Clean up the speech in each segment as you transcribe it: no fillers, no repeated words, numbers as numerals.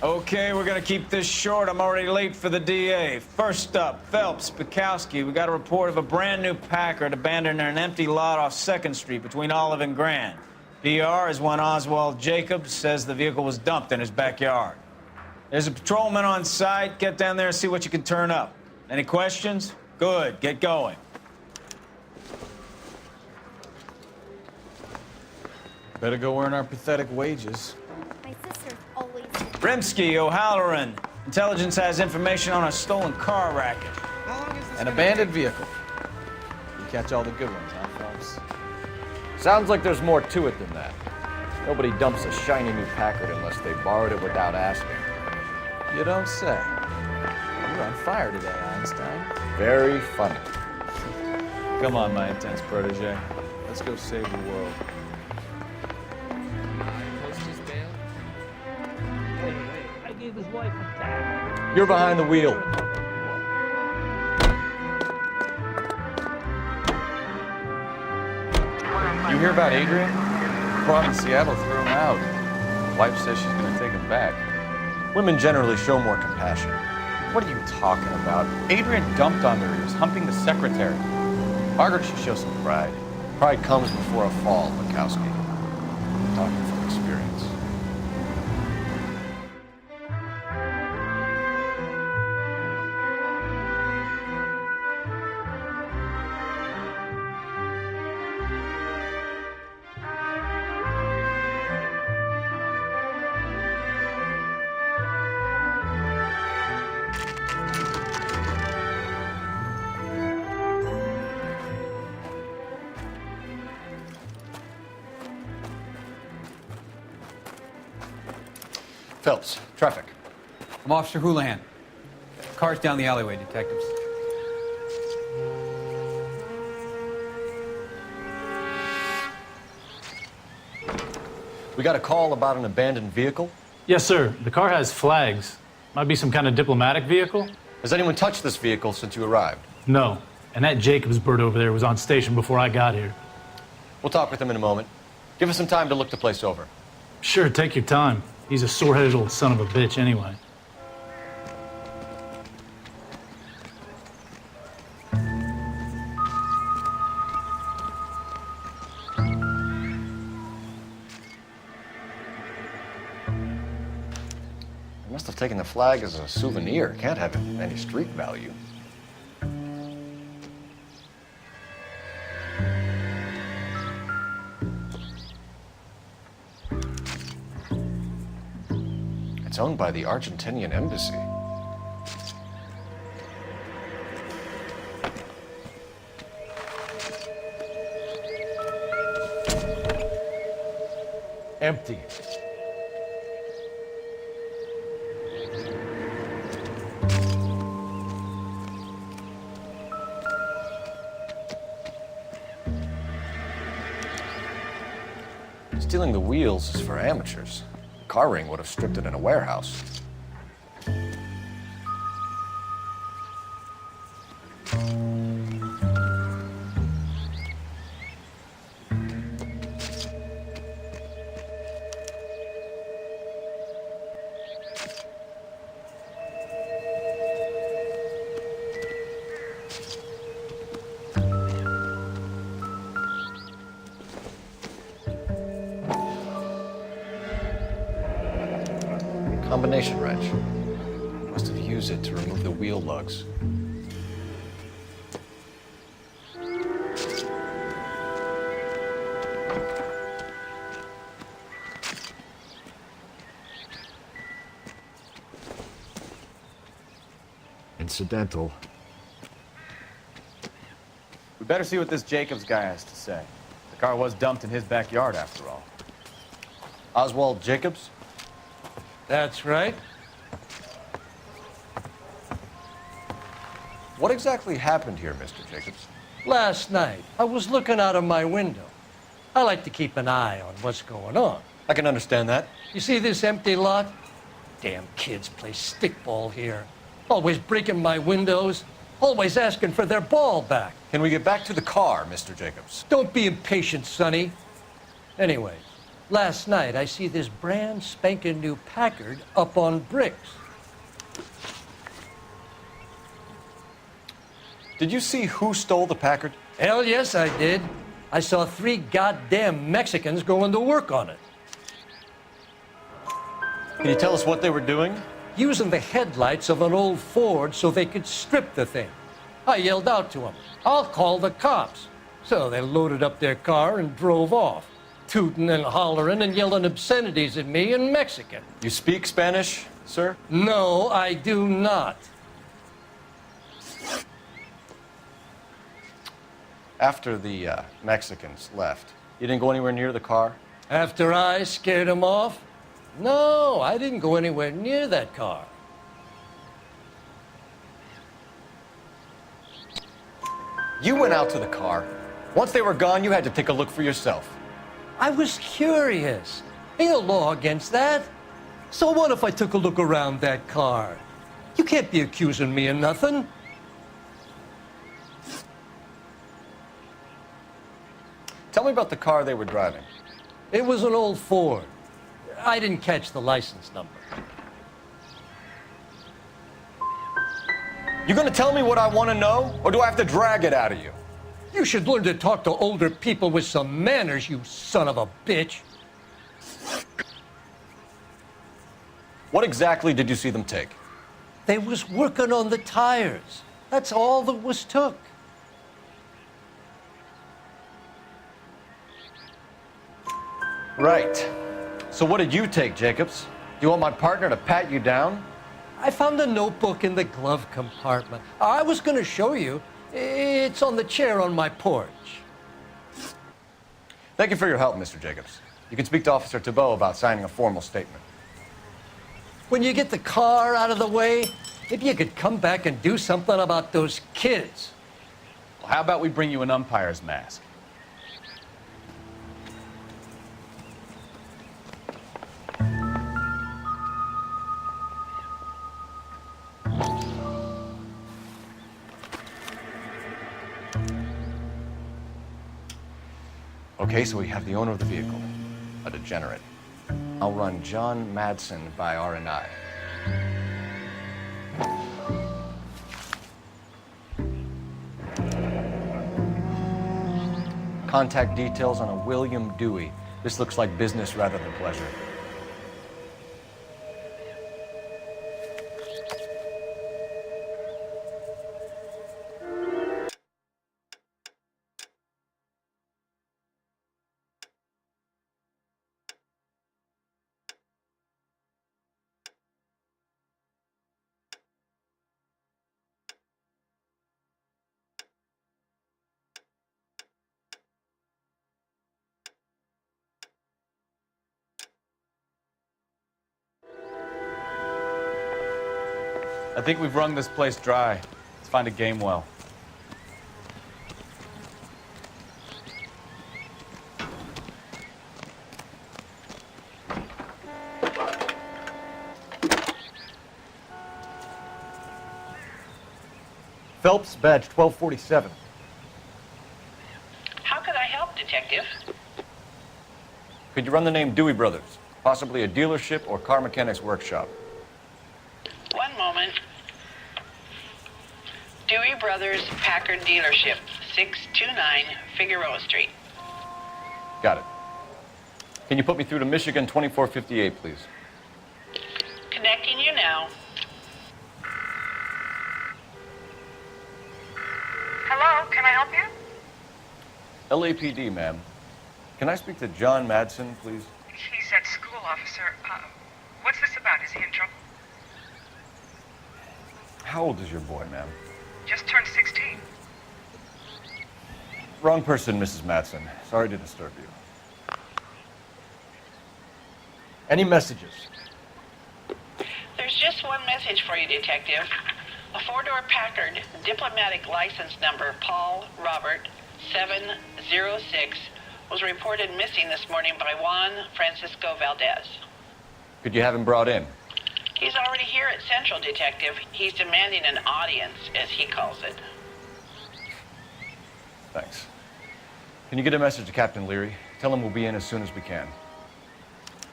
Okay, we're gonna keep this short. I'm already late for the DA. First up, Phelps, Bukowski. We got a report of a brand new Packard abandoned in an empty lot off 2nd Street between Olive and Grand. PR is one Oswald Jacobs says the vehicle was dumped in his backyard. There's a patrolman on site. Get down there and see what you can turn up. Any questions? Good, get going. Better go earn our pathetic wages. My sister's always... Rimsky, O'Halloran. Intelligence has information on a stolen car racket. An abandoned vehicle. You catch all the good ones, huh, Phelps? Sounds like there's more to it than that. Nobody dumps a shiny new Packard unless they borrowed it without asking. You don't say. You're on fire today, Einstein. Very funny. Come on, my intense protege. Let's go save the world. I gave his wife a tag. You're behind the wheel. You hear about Adrian? Bob in Seattle threw him out. Wife says she's gonna take him back. Women generally show more compassion. What are you talking about? Adrian dumped on her. He was humping the secretary. Margaret should show some pride. Pride comes before a fall, Bukowski. I'm talking from experience. Phelps, traffic. I'm Officer Houlihan. Car's down the alleyway, detectives. We got a call about an abandoned vehicle. Yes, sir. The car has flags. Might be some kind of diplomatic vehicle? Has anyone touched this vehicle since you arrived? No. And that Jacobs bird over there was on station before I got here. We'll talk with him in a moment. Give us some time to look the place over. Sure, take your time. He's a sore-headed old son of a bitch anyway. They must have taken the flag as a souvenir. Can't have any street value. It's owned by the Argentinian embassy. Empty. Stealing the wheels is for amateurs. Car ring would have stripped it in a warehouse. Combination wrench. Must have used it to remove the wheel lugs. Incidental. We better see what this Jacobs guy has to say. The car was dumped in his backyard, after all. Oswald Jacobs? That's right. What exactly happened here, Mr. Jacobs? Last night, I was looking out of my window. I like to keep an eye on what's going on. I can understand that. You see this empty lot? Damn kids play stickball here. Always breaking my windows. Always asking for their ball back. Can we get back to the car, Mr. Jacobs? Don't be impatient, Sonny. Anyway, Last night, I see this brand spanking new Packard up on bricks. Did you see who stole the Packard? Hell yes, I did. I saw 3 goddamn Mexicans going to work on it. Can you tell us what they were doing? Using the headlights of an old Ford so they could strip the thing. I yelled out to them, "I'll call the cops." So they loaded up their car and drove off, tooting and hollering and yelling obscenities at me in Mexican. You speak Spanish, sir? No, I do not. After the Mexicans left, you didn't go anywhere near the car? After I scared them off? No, I didn't go anywhere near that car. You went out to the car. Once they were gone, you had to take a look for yourself. I was curious. Ain't no law against that. So what if I took a look around that car? You can't be accusing me of nothing. Tell me about the car they were driving. It was an old Ford. I didn't catch the license number. You gonna tell me what I want to know, or do I have to drag it out of you? You should learn to talk to older people with some manners, you son of a bitch. What exactly did you see them take? They was working on the tires. That's all that was took. Right. So what did you take, Jacobs? Do you want my partner to pat you down? I found a notebook in the glove compartment. I was going to show you. It's on the chair on my porch. Thank you for your help, Mr. Jacobs. You can speak to Officer Thibault about signing a formal statement. When you get the car out of the way, maybe you could come back and do something about those kids. Well, how about we bring you an umpire's mask? Okay, so we have the owner of the vehicle, a degenerate. I'll run John Madsen by R&I. Contact details on a William Dewey. This looks like business rather than pleasure. I think we've wrung this place dry. Let's find a game well. Phelps, badge 1247. How could I help, Detective? Could you run the name Dewey Brothers? Possibly a dealership or car mechanics workshop. One moment. Dewey Brothers Packard Dealership, 629 Figueroa Street. Got it. Can you put me through to Michigan 2458, please? Connecting you now. Hello, can I help you? LAPD, ma'am. Can I speak to John Madsen, please? He's at school, officer. What's this about? Is he in trouble? How old is your boy, ma'am? Just turned 16. Wrong person, Mrs. Madsen. Sorry to disturb you. Any messages? There's just one message for you, Detective. A four-door Packard, diplomatic license number Paul Robert 706, was reported missing this morning by Juan Francisco Valdez. Could you have him brought in? He's already here at Central, Detective. He's demanding an audience, as he calls it. Thanks. Can you get a message to Captain Leary? Tell him we'll be in as soon as we can.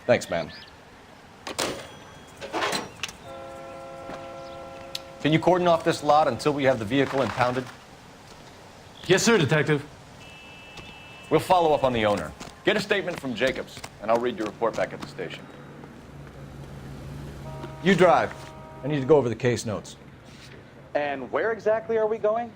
Thanks, man. Can you cordon off this lot until we have the vehicle impounded? Yes, sir, Detective. We'll follow up on the owner. Get a statement from Jacobs, and I'll read your report back at the station. You drive. I need to go over the case notes. And where exactly are we going?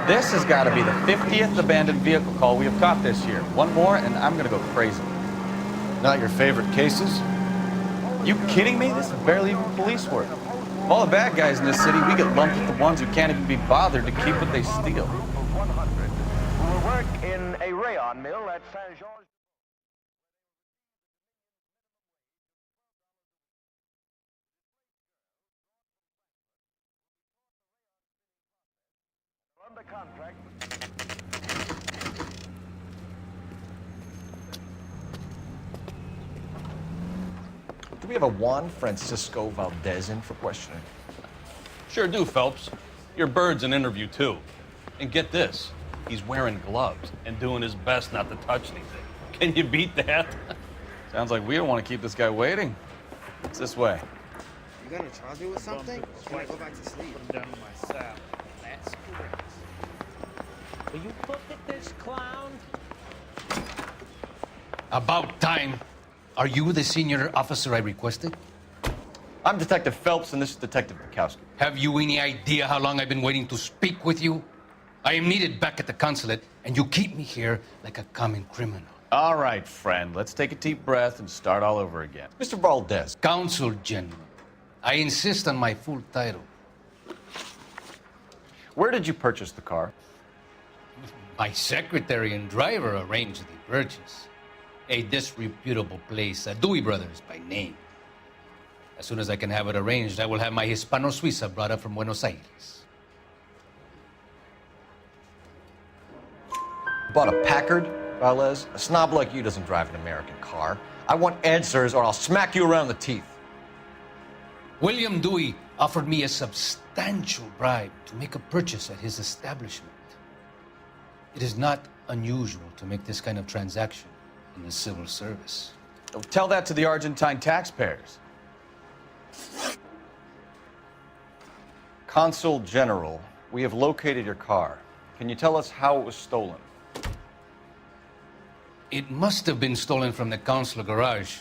This has got to be the 50th abandoned vehicle call we have caught this year. One more, and I'm going to go crazy. Not your favorite cases? You kidding me? This is barely even police work. Of all the bad guys in this city, we get lumped with the ones who can't even be bothered to keep what they steal. Who will work in a rayon mill at Saint-Georges. Under contract. Do we have a Juan Francisco Valdez in for questioning? Sure do, Phelps. Your bird's an interview, too. And get this, he's wearing gloves and doing his best not to touch anything. Can you beat that? Sounds like we don't want to keep this guy waiting. It's this way. You gonna charge me with something? Or can I go back to sleep? Put him down to my saddle. That's correct. Will you look at this clown? About time. Are you the senior officer I requested? I'm Detective Phelps, and this is Detective Bukowski. Have you any idea how long I've been waiting to speak with you? I am needed back at the consulate, and you keep me here like a common criminal. All right, friend. Let's take a deep breath and start all over again. Mr. Valdez. Consul General. I insist on my full title. Where did you purchase the car? My secretary and driver arranged the purchase. A disreputable place, Dewey Brothers by name. As soon as I can have it arranged, I will have my Hispano Suiza brought up from Buenos Aires. Bought a Packard, Valdez? A snob like you doesn't drive an American car. I want answers or I'll smack you around the teeth. William Dewey offered me a substantial bribe to make a purchase at his establishment. It is not unusual to make this kind of transaction in the civil service. Tell that to the Argentine taxpayers. Consul General, we have located your car. Can you tell us how it was stolen? It must have been stolen from the consular garage.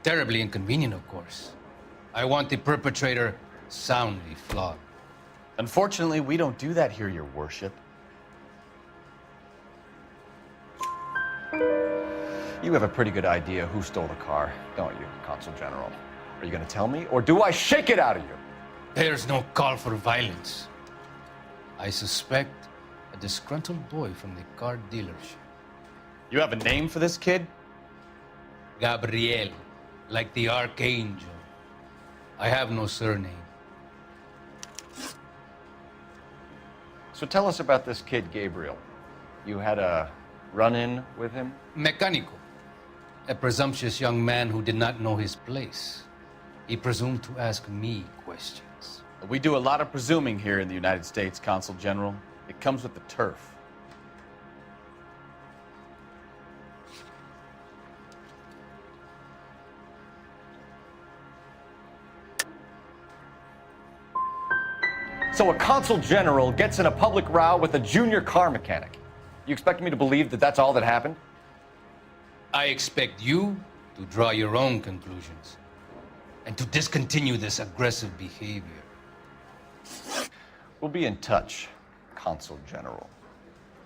Terribly inconvenient, of course. I want the perpetrator soundly flogged. Unfortunately, we don't do that here, Your Worship. You have a pretty good idea who stole the car, don't you, Consul General? Are you going to tell me, or do I shake it out of you? There's no call for violence. I suspect a disgruntled boy from the car dealership. You have a name for this kid? Gabriel, like the archangel. I have no surname. So tell us about this kid, Gabriel. You had a run-in with him? Mecánico. A presumptuous young man who did not know his place. He presumed to ask me questions. We do a lot of presuming here in the United States, Consul General. It comes with the turf. So a Consul General gets in a public row with a junior car mechanic. You expect me to believe that that's all that happened? I expect you to draw your own conclusions and to discontinue this aggressive behavior. We'll be in touch, Consul General.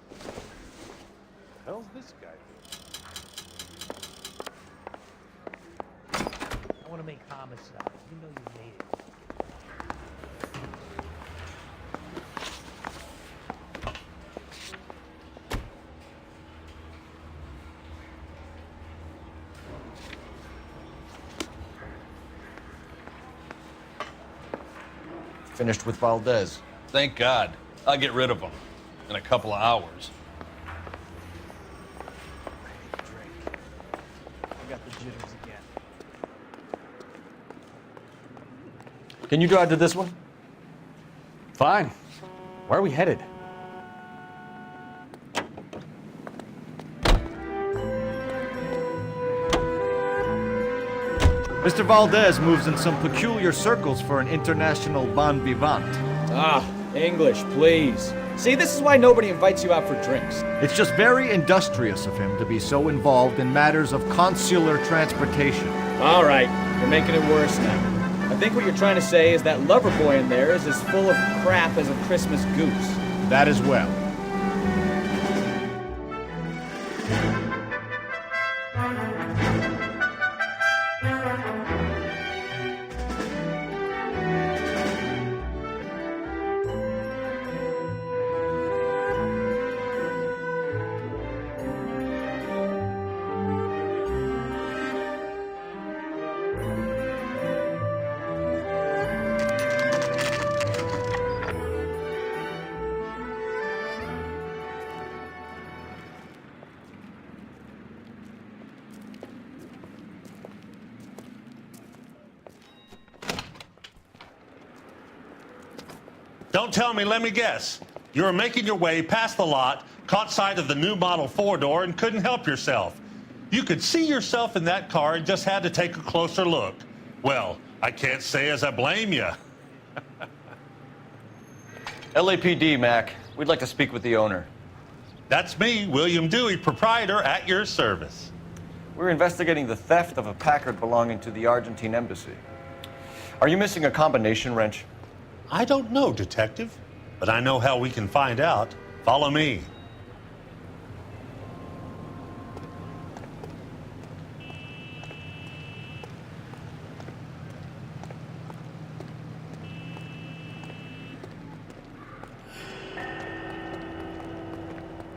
What the hell's this guy doing? I want to make homicide. You know you made it. Finished with Valdez. Thank God. I'll get rid of him in a couple of hours. Can you drive to this one? Fine. Where are we headed? Mr. Valdez moves in some peculiar circles for an international bon vivant. Ah, English, please. See, this is why nobody invites you out for drinks. It's just very industrious of him to be so involved in matters of consular transportation. All right, you're making it worse now. I think what you're trying to say is that lover boy in there is as full of crap as a Christmas goose. That as well. Don't tell me, let me guess. You were making your way past the lot, caught sight of the new model four-door, and couldn't help yourself. You could see yourself in that car and just had to take a closer look. Well, I can't say as I blame you. LAPD, Mac. We'd like to speak with the owner. That's me, William Dewey, proprietor, at your service. We're investigating the theft of a Packard belonging to the Argentine embassy. Are you missing a combination wrench? I don't know, Detective, but I know how we can find out. Follow me.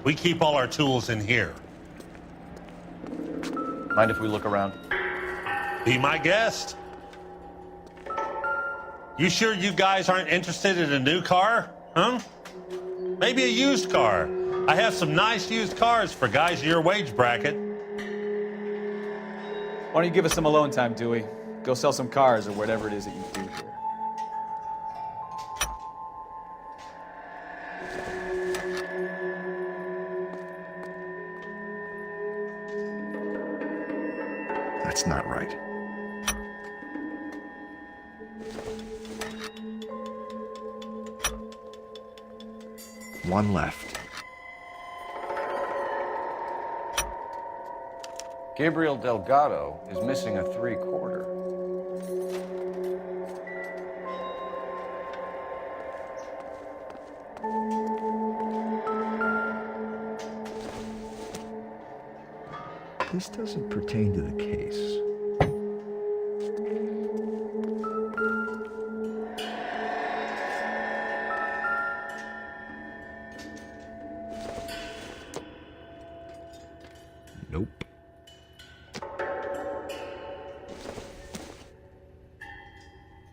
We keep all our tools in here. Mind if we look around? Be my guest. You sure you guys aren't interested in a new car? Huh? Maybe a used car. I have some nice used cars for guys in your wage bracket. Why don't you give us some alone time, Dewey? Go sell some cars or whatever it is that you do here. That's not right. One left. Gabriel Delgado is missing a 3/4. This doesn't pertain to the case. Nope.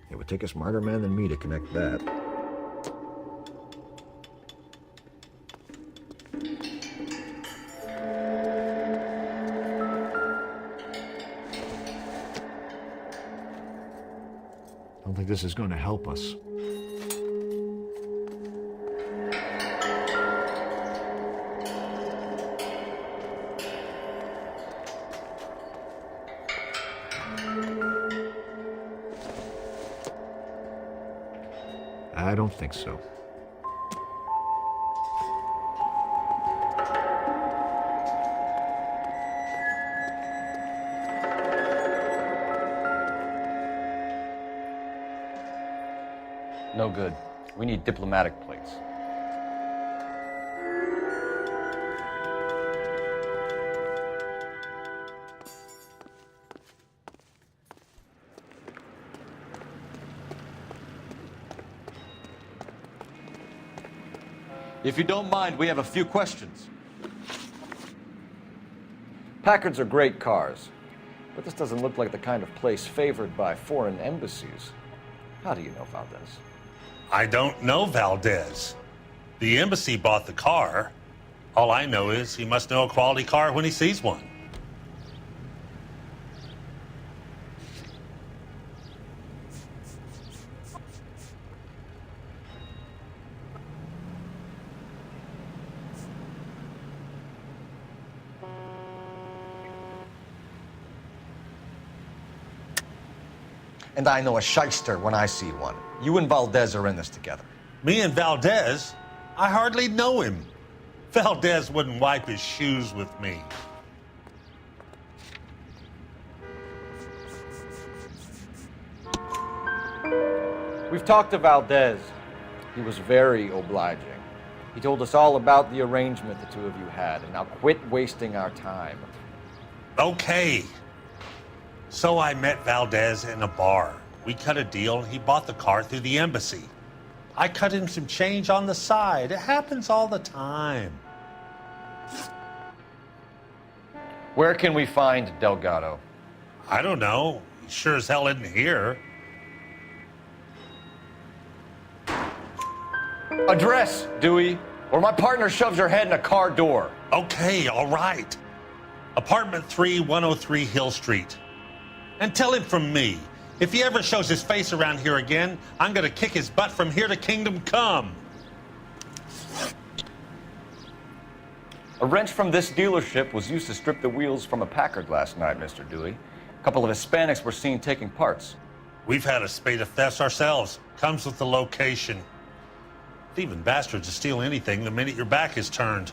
It would take a smarter man than me to connect that. I don't think this is going to help us. I don't think so. No good. We need diplomatic plates. If you don't mind, we have a few questions. Packards are great cars, but this doesn't look like the kind of place favored by foreign embassies. How do you know Valdez? I don't know Valdez. The embassy bought the car. All I know is he must know a quality car when he sees one. And I know a shyster when I see one. You and Valdez are in this together. Me and Valdez? I hardly know him. Valdez wouldn't wipe his shoes with me. We've talked to Valdez. He was very obliging. He told us all about the arrangement the two of you had, and now quit wasting our time. Okay. So I met Valdez in a bar. We cut a deal, and he bought the car through the embassy. I cut him some change on the side. It happens all the time. Where can we find Delgado? I don't know. He sure as hell isn't here. Address, Dewey, or my partner shoves her head in a car door. Okay, all right. Apartment 3, 103 Hill Street. And tell him from me, if he ever shows his face around here again, I'm gonna kick his butt from here to Kingdom Come. A wrench from this dealership was used to strip the wheels from a Packard last night, Mr. Dewey. A couple of Hispanics were seen taking parts. We've had a spate of thefts ourselves. Comes with the location. Thieving bastards will steal anything the minute your back is turned.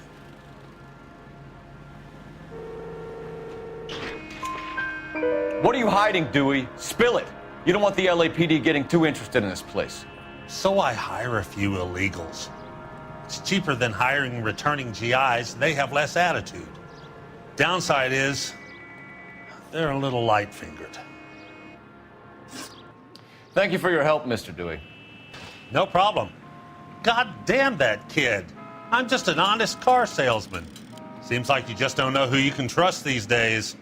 What are you hiding, Dewey? Spill it. You don't want the LAPD getting too interested in this place. So I hire a few illegals. It's cheaper than hiring returning GIs. They have less attitude. Downside is, they're a little light-fingered. Thank you for your help, Mr. Dewey. No problem. God damn that kid. I'm just an honest car salesman. Seems like you just don't know who you can trust these days.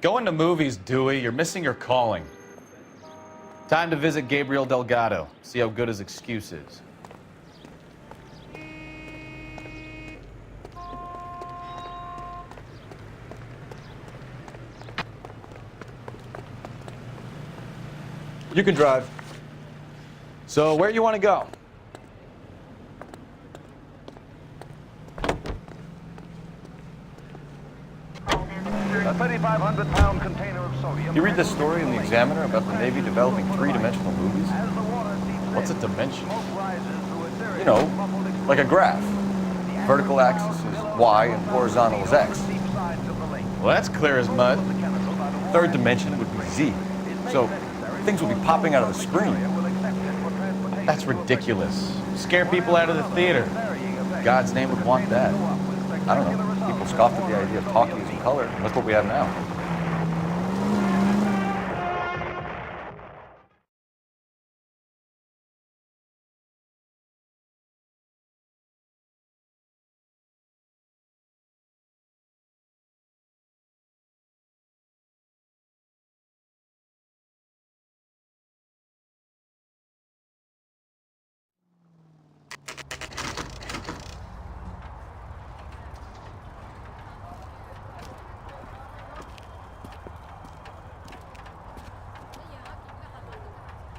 Going to movies, Dewey. You're missing your calling. Time to visit Gabriel Delgado. See how good his excuse is. You can drive. So, where you want to go? A 3,500-pound container of sodium. You read this story in the Examiner about the Navy developing three-dimensional movies? What's a dimension? You know, like a graph. Vertical axis is Y and horizontal is X. Well, that's clear as mud. Third dimension would be Z. So, things will be popping out of the screen. That's ridiculous. Scare people out of the theater. God's name would want that. I don't know. People scoffed at the idea of talkies in color, and look what we have now.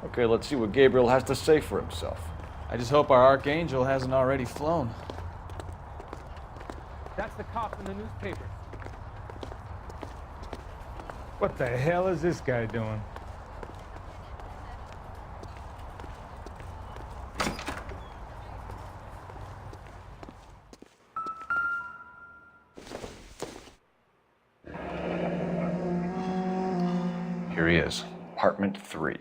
Okay, let's see what Gabriel has to say for himself. I just hope our archangel hasn't already flown. That's the cop in the newspaper. What the hell is this guy doing? Here he is, apartment 3.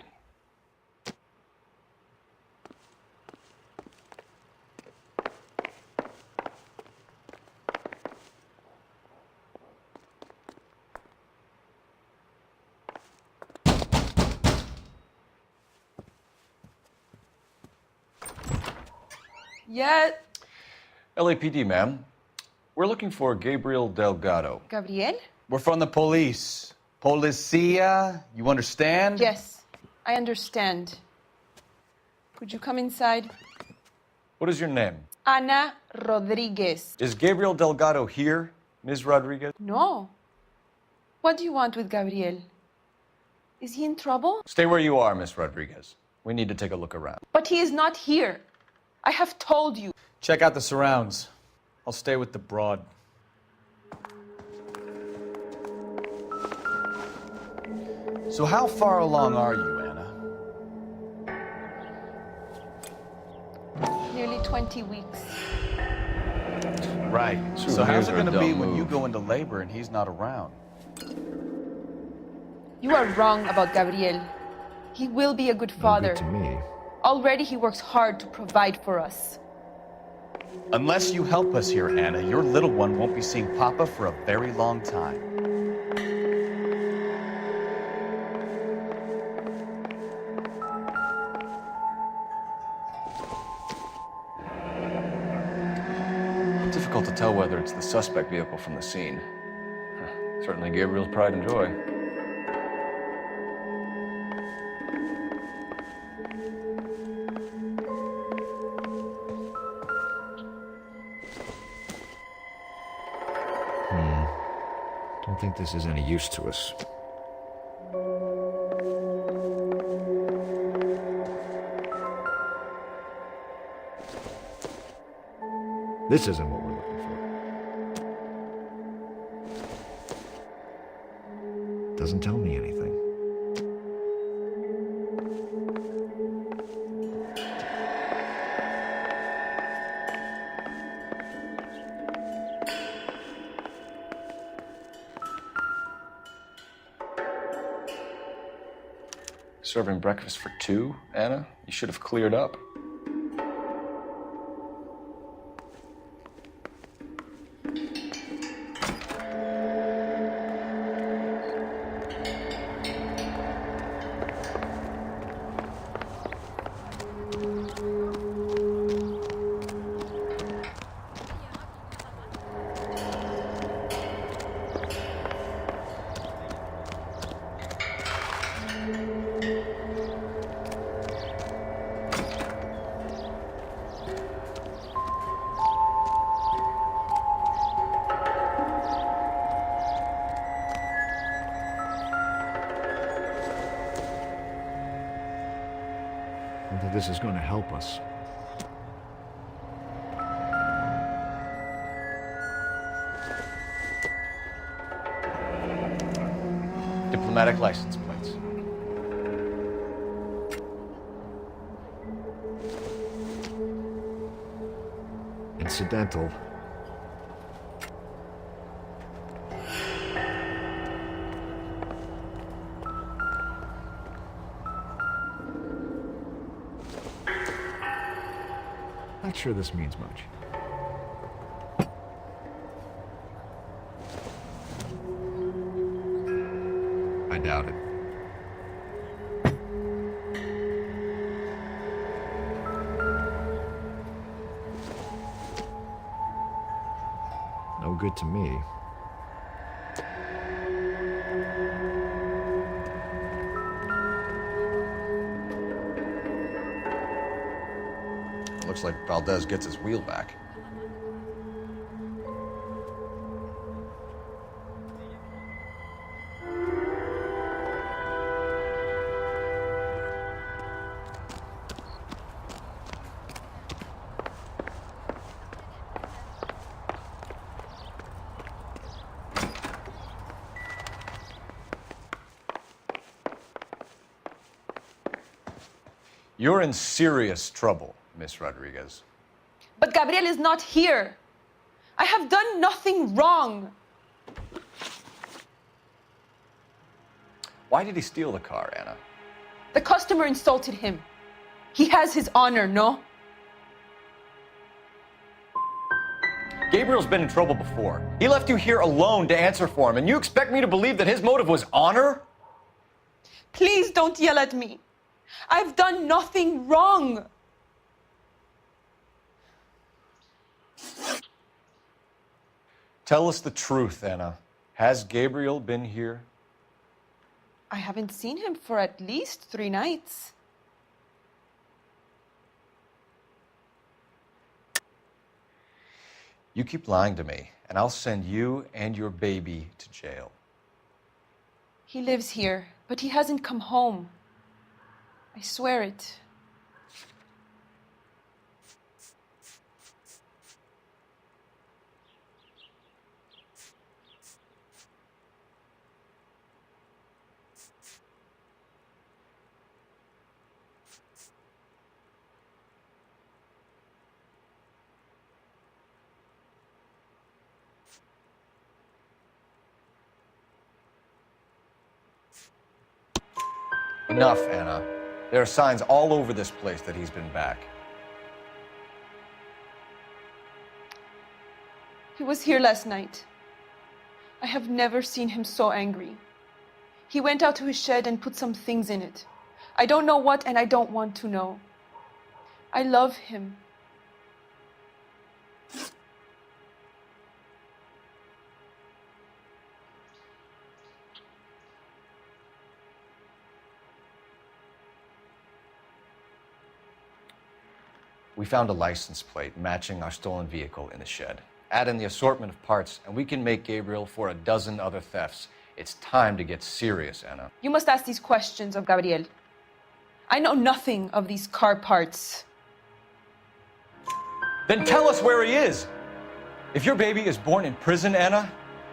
Yeah. LAPD, ma'am. We're looking for Gabriel Delgado. Gabriel? We're from the police. Policia, you understand? Yes, I understand. Could you come inside? What is your name? Ana Rodriguez. Is Gabriel Delgado here, Ms. Rodriguez? No. What do you want with Gabriel? Is he in trouble? Stay where you are, Ms. Rodriguez. We need to take a look around. But he is not here. I have told you. Check out the surrounds. I'll stay with the broad. So how far along are you, Anna? Nearly 20 weeks. Right. So Souvenirs how's it are a going to be dumb when you move. go into labor and he's not around? You are wrong about Gabriel. He will be a good No father. good to me. Already he works hard to provide for us. Unless you help us here, Anna, your little one won't be seeing Papa for a very long time. Difficult to tell whether it's the suspect vehicle from the scene. Certainly Gabriel's pride and joy. Don't think this is any use to us. This isn't what we're looking for. Doesn't tell me anything. Serving breakfast for two, Anna? You should have cleared up. I don't think this is going to help us. Diplomatic license plates. Incidental. Not sure this means much. I doubt it. No good to me. Looks like Valdez gets his wheel back. You're in serious trouble, Miss Rodriguez. But Gabriel is not here. I have done nothing wrong. Why did he steal the car, Anna? The customer insulted him. He has his honor, no? Gabriel's been in trouble before. He left you here alone to answer for him, and you expect me to believe that his motive was honor? Please don't yell at me. I've done nothing wrong. Tell us the truth, Anna. Has Gabriel been here? I haven't seen him for at least 3 nights. You keep lying to me, and I'll send you and your baby to jail. He lives here, but he hasn't come home. I swear it. Enough, Anna. There are signs all over this place that he's been back. He was here last night. I have never seen him so angry. He went out to his shed and put some things in it. I don't know what, and I don't want to know. I love him. We found a license plate matching our stolen vehicle in the shed. Add in the assortment of parts, and we can make Gabriel for a dozen other thefts. It's time to get serious, Anna. You must ask these questions of Gabriel. I know nothing of these car parts. Then tell us where he is! If your baby is born in prison, Anna,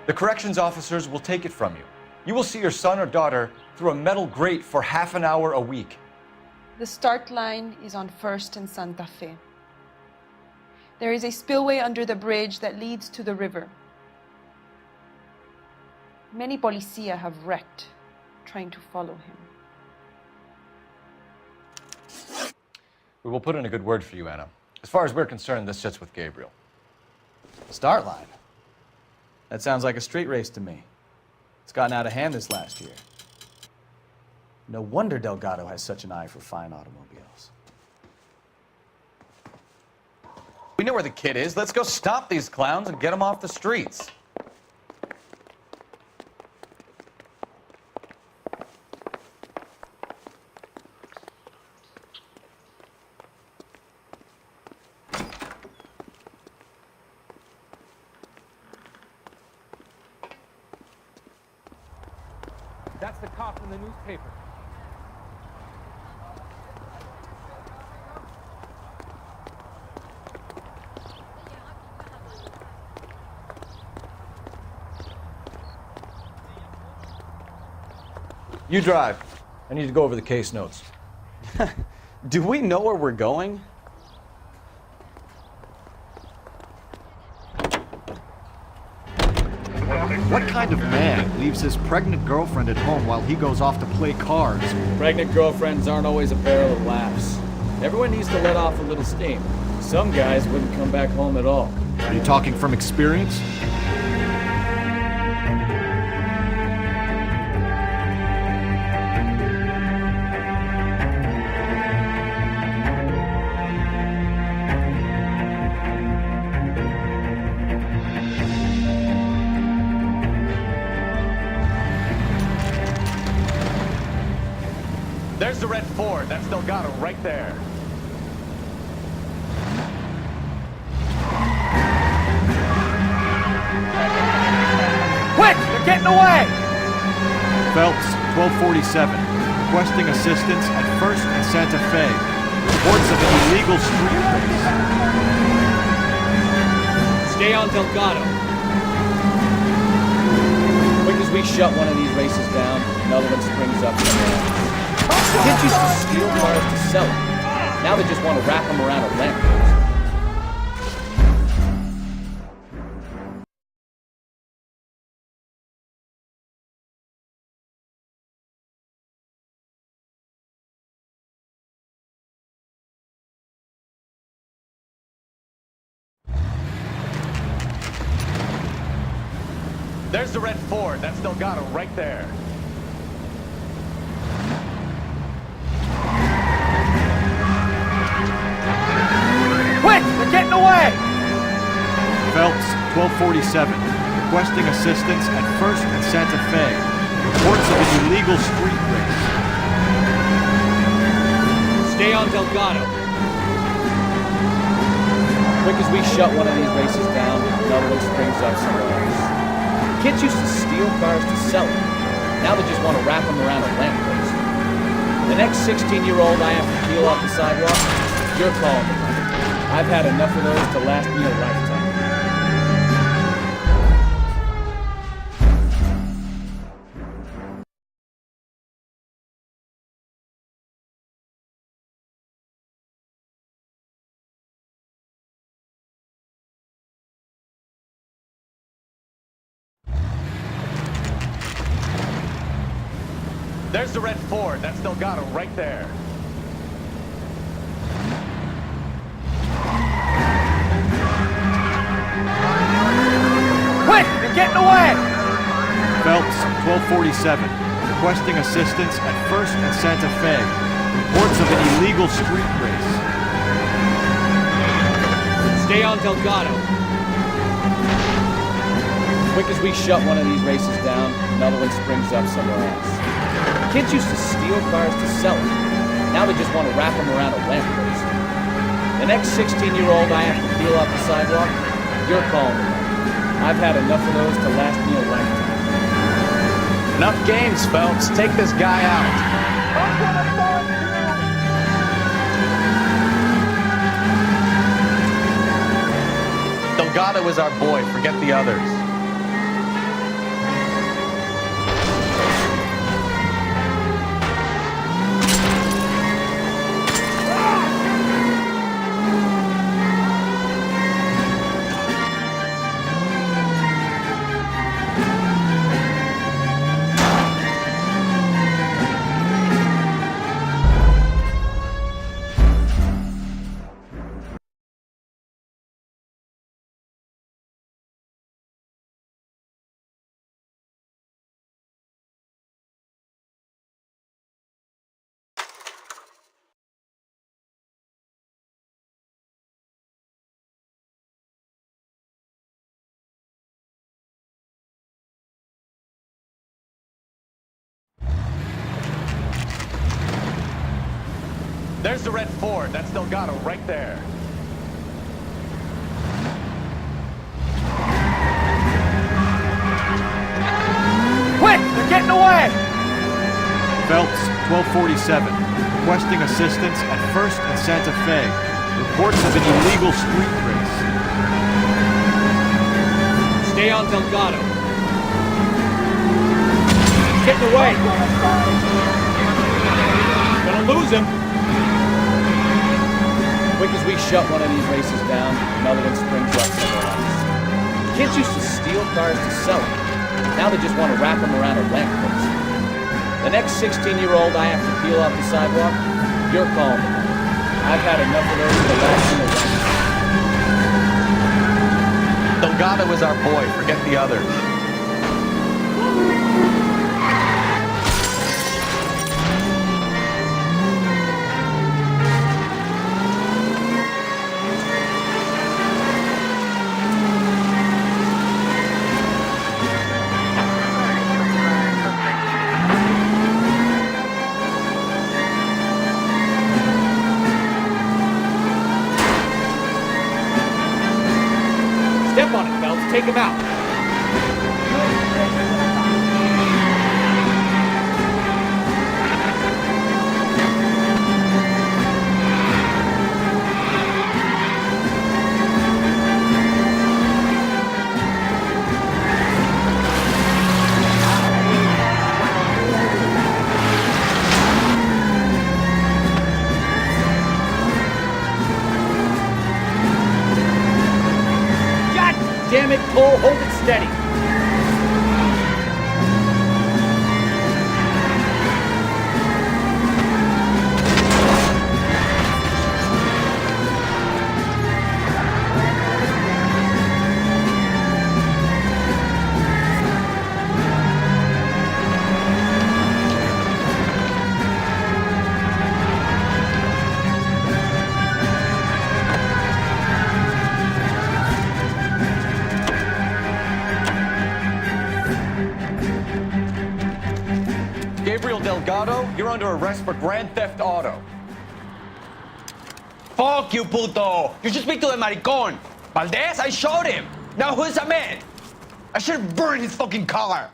the corrections officers will take it from you. You will see your son or daughter through a metal grate for half an hour a week. The start line is on 1st and Santa Fe. There is a spillway under the bridge that leads to the river. Many policia have wrecked trying to follow him. We will put in a good word for you, Anna. As far as we're concerned, this sits with Gabriel. Start line? That sounds like a street race to me. It's gotten out of hand this last year. No wonder Delgado has such an eye for fine automobiles. We know where the kid is. Let's go stop these clowns and get them off the streets. That's the cop in the newspaper. You drive. I need to go over the case notes. Do we know where we're going? What kind of man leaves his pregnant girlfriend at home while he goes off to play cards? Pregnant girlfriends aren't always a barrel of laughs. Everyone needs to let off a little steam. Some guys wouldn't come back home at all. Are you talking from experience? There's the red Ford. That's Delgado right there. Quick! They're getting away! Phelps, 1247, requesting assistance at 1st and Santa Fe. Reports of an illegal street race. Stay on Delgado. Quick as we shut one of these races down, another one springs up somewhere else. Kids used to steal cars to sell them. Now they just want to wrap them around a lamppost. There's the red Ford. That's Delgado right there. Quick! They're getting away! Phelps, 1247, requesting assistance at 1st and Santa Fe. Reports of an illegal street race. Stay on Delgado. Quick as we shut one of these races down, another one springs up somewhere else. Kids used to steal cars to sell them. Now they just want to wrap them around a lamppost. The next 16-year-old I have to peel off the sidewalk, you're calling me. I've had enough of those to last me a lifetime. There's the red Ford. That's Delgado right there. Quick! They're getting away! Phelps, 1247, requesting assistance at 1st and Santa Fe. Reports of an illegal street race. Stay on Delgado. Quick as we shut one of these races down, another one springs up somewhere else. Kids used to steal cars to sell them. Now they just want to wrap them around a lamppost. The next 16-year-old I have to peel off the sidewalk, you're calling me. I've had enough of those to last me a lifetime. Enough games, Phelps. Take this guy out. Delgado is our boy. Forget the others. There's the red Ford. That's Delgado right there. Quick! They're getting away! Phelps, 1247, requesting assistance at 1st and Santa Fe. Reports of an illegal street race. Stay on Delgado. Getting away. Gonna lose him. Quick as we shut one of these races down, another one springs up somewhere else. Kids used to steal cars to sell them. Now they just want to wrap them around a lamppost. The next 16-year-old I have to peel off the sidewalk, you're calling me. I've had enough of those to last me a lifetime. Delgado is our boy. Forget the others. Step on it, Phelps. Take him out. Damn it, Cole, hold it steady. Delgado, you're under arrest for grand theft auto. Fuck you, puto! You should speak to the maricon. Valdez, I showed him. Now who's Ahmed? I should have burned his fucking car.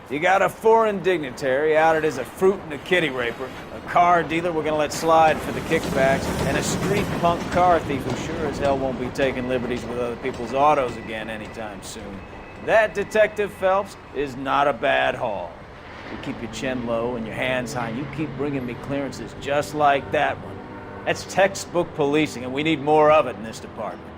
You got a foreign dignitary outed as a fruit and a kitty raper, a car dealer we're gonna let slide for the kickbacks, and a street punk car thief who sure as hell won't be taking liberties with other people's autos again anytime soon. That, Detective Phelps, is not a bad haul. You keep your chin low and your hands high, and you keep bringing me clearances just like that one. That's textbook policing, and we need more of it in this department.